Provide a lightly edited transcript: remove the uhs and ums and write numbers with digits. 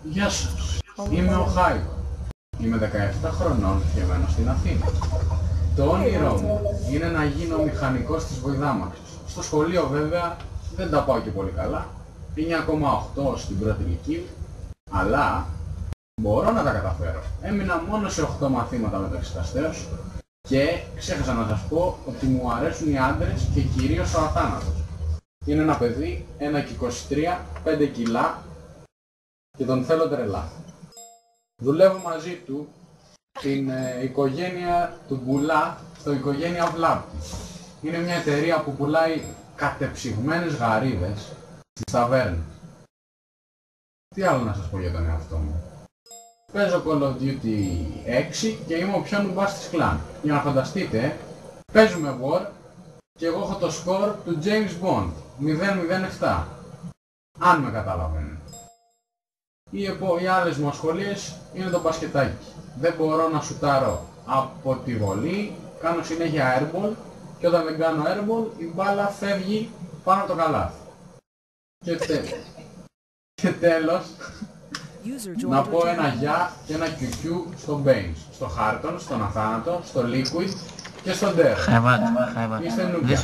Γεια σας, είμαι ο Χάικο. Είμαι 17 χρονών και μένω στην Αθήνα. Το όνειρό μου είναι να γίνω μηχανικός της βοηδάμαξης. Στο σχολείο βέβαια δεν τα πάω και πολύ καλά. 9,8 στην πρώτη ηλικίου, αλλά μπορώ να τα καταφέρω. Έμεινα μόνο σε 8 μαθήματα με το εξεταστέως και ξέχασα να σας πω ότι μου αρέσουν οι άντρες και κυρίως ο αθάνατος. Είναι ένα παιδί, 1,23, 5 κιλά και τον θέλω τρελά. Δουλεύω μαζί του στην οικογένεια του Μπουλά, στο οικογένεια Βλάπτη. Είναι μια εταιρεία που πουλάει κατεψυγμένες γαρίδες στις ταβέρνες. Τι άλλο να σας πω για τον εαυτό μου. Παίζω Call of Duty 6 και είμαι ο πιο νουμπάς της κλάν. Για να φανταστείτε, παίζουμε War και εγώ έχω το σκορ του James Bond, 007. Αν με καταλαβαίνετε. Οι άλλες μου ασχολίες είναι το μπασκετάκι. Δεν μπορώ να σουτάρω από τη βολή, κάνω συνέχεια airball και όταν δεν κάνω airball η μπάλα φεύγει πάνω από το καλάθι. Και τέλος, να πω ένα γεια και ένα QQ στο Baines, στο Χάρτον, στον Αθάνατο, στο Liquid και στον Dare. Хайват, Είστε νουμπιά.